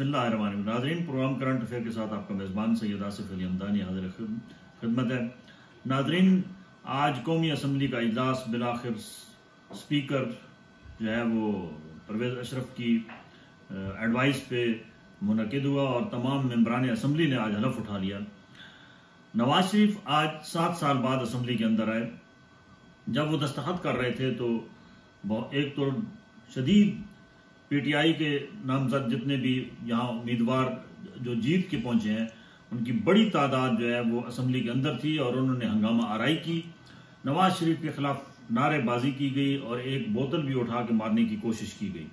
बिस्मिल्लाहिर्रहमानिर्रहीम। नाज़रीन, programme current affair के साथ आपका मेज़बान सैयद आसिफ अली हमदानी हाज़िर खिदमत है। नाज़रीन, आज कौमी असम्बली का इजलास बिलाखिर स्पीकर जो है वो परवेज़ अशरफ की एडवाइस पे मुनक़िद हुआ और तमाम मेंबरान असम्बली ने आज हलफ उठा लिया। नवाज शरीफ आज 7 साल बाद असम्बली के अंदर आए। जब वो दस्तखत कर रहे थे तो एक तो शदीद पीटीआई के नामजद जितने भी यहाँ उम्मीदवार जो जीत के पहुंचे हैं उनकी बड़ी तादाद जो है वो असम्बली के अंदर थी और उन्होंने हंगामा आराई की। नवाज शरीफ के खिलाफ नारेबाजी की गई और एक बोतल भी उठा के मारने की कोशिश की गई।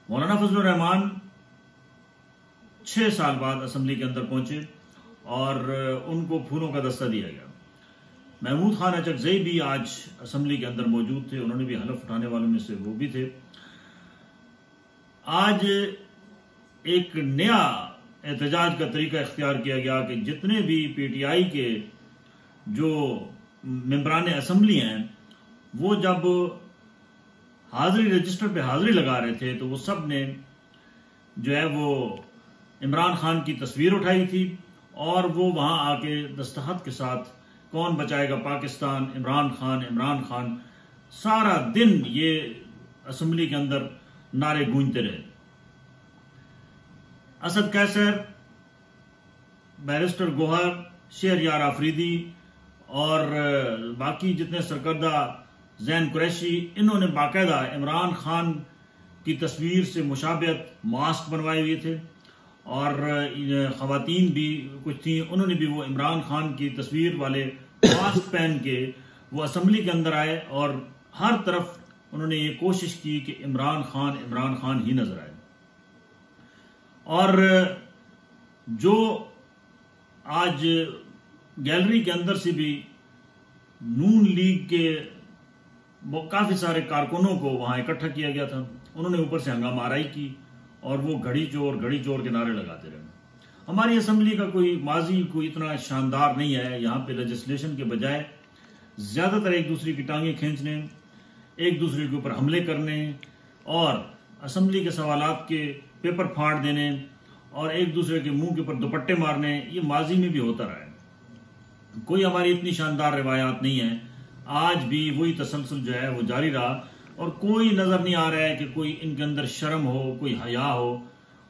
मौलाना फजलुर रहमान 6 साल बाद असम्बली के अंदर पहुंचे और उनको फूलों का दस्ता दिया गया। महमूद खान अचकज़ई भी आज असम्बली के अंदर मौजूद थे, उन्होंने भी हलफ उठाने वालों में से वो भी थे। आज एक नया एहतजाज का तरीका इख्तियार किया गया कि जितने भी पीटीआई के जो मेंबरान असम्बली हैं वो जब हाजिरी रजिस्टर पे हाजिरी लगा रहे थे तो वो सब ने जो है वो इमरान खान की तस्वीर उठाई थी और वो वहां आके दस्तखत के साथ कौन बचाएगा पाकिस्तान, इमरान खान सारा दिन ये असम्बली के अंदर नारे गूंजते रहे। असद कैसर, बैरिस्टर गोहर, शहरयार आफरीदी और बाकी जितने सरकर्दा जैन कुरैशी, इन्होंने बाकायदा इमरान खान की तस्वीर से मुशाबहत मास्क बनवाए हुए थे और खवातीन भी कुछ थी, उन्होंने भी वो इमरान खान की तस्वीर वाले मास्क पहन के वो असम्बली के अंदर आए और हर तरफ उन्होंने ये कोशिश की कि इमरान खान ही नजर आए। और जो आज गैलरी के अंदर से भी नून लीग के काफी सारे कारकुनों को वहां इकट्ठा किया गया था, उन्होंने ऊपर से हंगामा आराई की और वो घड़ी चोर के नारे लगाते रहे। हमारी असम्बली का कोई माजी कोई इतना शानदार नहीं है। यहाँ पे लेजिस्लेशन के बजाय ज्यादातर एक दूसरे की टांगे खींचने, एक दूसरे के ऊपर हमले करने और असम्बली के सवालात के पेपर फाड़ देने और एक दूसरे के मुंह के ऊपर दुपट्टे मारने, ये माजी में भी होता रहा है। कोई हमारी इतनी शानदार रिवायात नहीं है। आज भी वही तसलसल जो है वो जारी रहा और कोई नजर नहीं आ रहा है कि कोई इनके अंदर शर्म हो, कोई हया हो।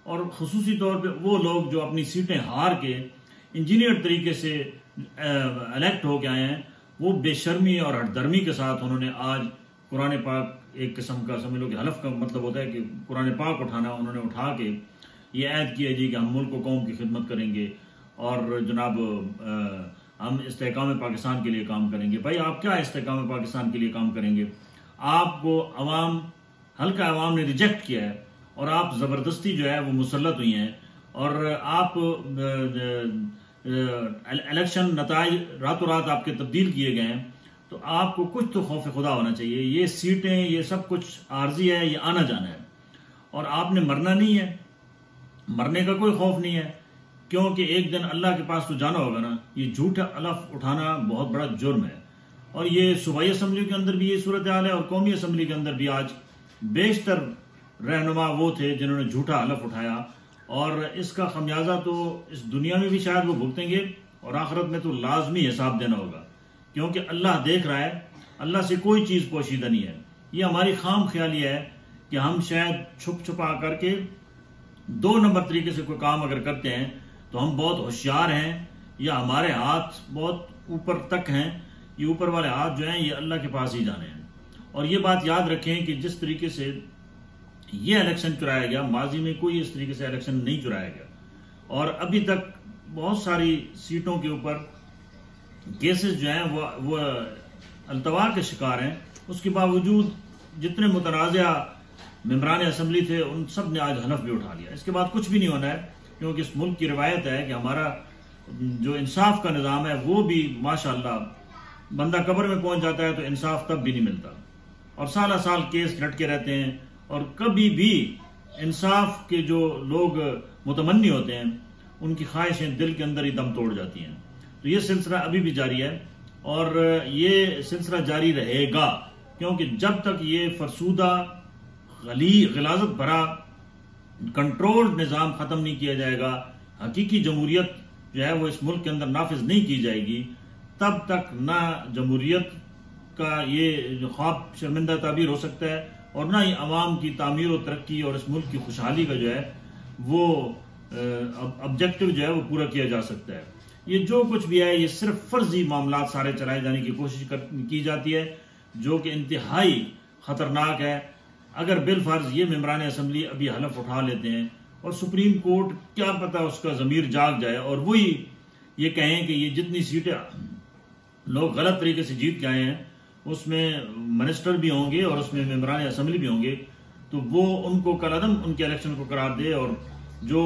और खुसूसी तौर पे वो लोग जो अपनी सीटें हार के इंजीनियर तरीके से इलेक्ट हो के आए हैं, वो बेशर्मी और हठधर्मी के साथ उन्होंने आज कुरान पाक, एक किस्म का समझ लो कि हलफ का मतलब होता है कि कुरान पाक उठाना, उन्होंने उठा के ये ऐद किया जी कि हम मुल्क व कौम की खिदमत करेंगे और जनाब हम इस्तेहकाम पाकिस्तान के लिए काम करेंगे। भाई आप क्या इस्तेहकाम पाकिस्तान के लिए काम करेंगे? आपको अवाम, हल्का अवाम ने रिजेक्ट किया है और आप जबरदस्ती जो है वो मुसल्लत हुई हैं और आप इलेक्शन नताइज रातों रात आपके तब्दील किए गए हैं, तो आपको कुछ तो खौफ खुदा होना चाहिए। ये सीटें, ये सब कुछ आर्जी है, ये आना जाना है और आपने मरना नहीं है, मरने का कोई खौफ नहीं है, क्योंकि एक दिन अल्लाह के पास तो जाना होगा ना। ये झूठा हलफ उठाना बहुत बड़ा जुर्म है और ये सूबाई असम्बली के अंदर भी ये सूरत हाल है और कौमी असम्बली के अंदर भी आज बेशतर रहनुमा वो थे जिन्होंने झूठा हलफ उठाया और इसका खमियाजा तो इस दुनिया में भी शायद वो भुगतेंगे और आखिरत में तो लाजमी हिसाब देना होगा, क्योंकि अल्लाह देख रहा है। अल्लाह से कोई चीज पोशीदा नहीं है। ये हमारी खाम ख्याली है कि हम शायद छुप छुपा करके 2 नंबर तरीके से कोई काम अगर करते हैं तो हम बहुत होशियार हैं या हमारे हाथ बहुत ऊपर तक हैं। ये ऊपर वाले हाथ जो हैं ये अल्लाह के पास ही जाने हैं। और ये बात याद रखें कि जिस तरीके से ये इलेक्शन चुराया गया, माजी में कोई इस तरीके से इलेक्शन नहीं चुराया गया और अभी तक बहुत सारी सीटों के ऊपर केसेस जो हैं वो अल्तवा के शिकार हैं। उसके बावजूद जितने मुतनाज़ा मेंबरान असम्बली थे उन सब ने आज हलफ भी उठा लिया। इसके बाद कुछ भी नहीं होना है, क्योंकि इस मुल्क की रिवायत है कि हमारा जो इंसाफ का निज़ाम है वो भी माशाअल्लाह, बंदा कब्र में पहुंच जाता है तो इंसाफ तब भी नहीं मिलता और साल साल केस लटके रहते हैं और कभी भी इंसाफ के जो लोग मुतमन्नी होते हैं उनकी ख्वाहिशें दिल के अंदर ही दम तोड़ जाती हैं। तो ये सिलसिला अभी भी जारी है और ये सिलसिला जारी रहेगा, क्योंकि जब तक ये फरसूदा गलाजत भरा कंट्रोल्ड निज़ाम ख़त्म नहीं किया जाएगा, हकीकी जमहूरियत जो है वो इस मुल्क के अंदर नाफिज नहीं की जाएगी, तब तक ना जमहूरियत का ये जो ख्वाब शर्मिंदा ताबीर हो सकता है और ना ही अवाम की तामीर और तरक्की और इस मुल्क की खुशहाली का जो है वो ऑब्जेक्टिव जो है वो पूरा किया जा सकता है। ये जो कुछ भी है ये सिर्फ फर्जी मामला सारे चलाए जाने की कोशिश की जाती है, जो कि इंतहाई खतरनाक है। अगर बिलफर्ज ये मेंबरान असम्बली अभी हलफ उठा लेते हैं और सुप्रीम कोर्ट क्या पता उसका ज़मीर जाग जाए और वही ये कहें कि ये जितनी सीटें लोग गलत तरीके से जीत के आए हैं उसमें मिनिस्टर भी होंगे और उसमें मेंबरान असम्बली भी होंगे, तो वो उनको कलअदम उनके इलेक्शन को करार दे और जो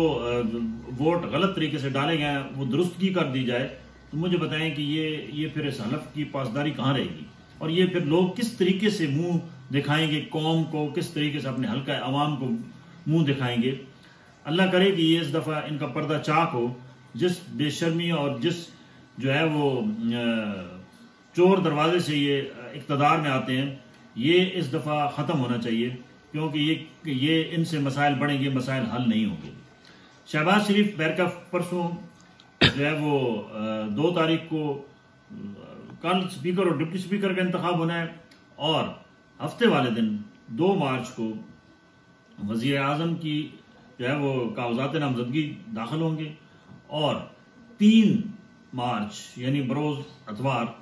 वोट गलत तरीके से डाले गए हैं वो दुरुस्तगी कर दी जाए, तो मुझे बताएं कि ये फिर इस हलफ की पासदारी कहाँ रहेगी और ये फिर लोग किस तरीके से मुंह दिखाएंगे, कौम को किस तरीके से अपने हल्का अवाम को मुंह दिखाएंगे। अल्लाह करे कि ये इस दफ़ा इनका पर्दा चाक हो। जिस बेशर्मी और जिस जो है वो चोर दरवाजे से ये इक़्तिदार में आते हैं, ये इस दफ़ा ख़त्म होना चाहिए, क्योंकि ये इनसे मसाइल बढ़ेंगे, मसाइल हल नहीं होंगे। शहबाज शरीफ बैरका परसों जो है वो 2 तारीख को कल स्पीकर और डिप्टी स्पीकर का इंतखाब होना है और हफ्ते वाले दिन 2 मार्च को वज़ीर आज़म की जो है वो कागजात नामजदगी दाखिल होंगे और 3 मार्च यानी बरोज़ अतवार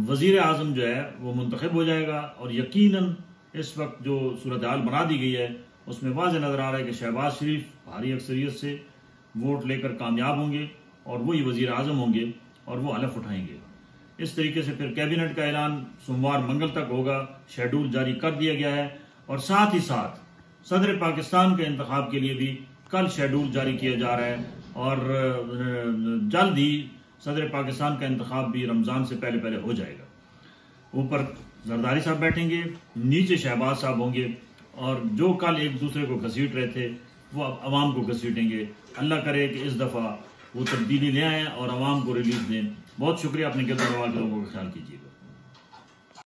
वज़ीर आज़म जो है वो मुंतखब हो जाएगा और यकीनन इस वक्त जो सूरत हाल बना दी गई है उसमें वाज़ेह नज़र आ रहा है कि शहबाज शरीफ भारी अक्सरियत से वोट लेकर कामयाब होंगे और वही वज़ीर आज़म होंगे और वो हलफ उठाएंगे। इस तरीके से फिर कैबिनेट का ऐलान सोमवार मंगल तक होगा, शेड्यूल जारी कर दिया गया है और साथ ही साथ सदर पाकिस्तान के इंतखाब के लिए भी कल शेड्यूल जारी किया जा रहा है और जल्द ही सदर पाकिस्तान का इंतखाब भी रमज़ान से पहले पहले हो जाएगा। ऊपर जरदारी साहब बैठेंगे, नीचे शहबाज साहब होंगे और जो कल एक दूसरे को घसीट रहे थे वो अब अवाम को घसीटेंगे। अल्लाह करे कि इस दफ़ा वो तब्दीली ले आएँ और अवाम को रिलीफ दें। बहुत शुक्रिया, अपने किरदार वाले लोगों का ख्याल कीजिए।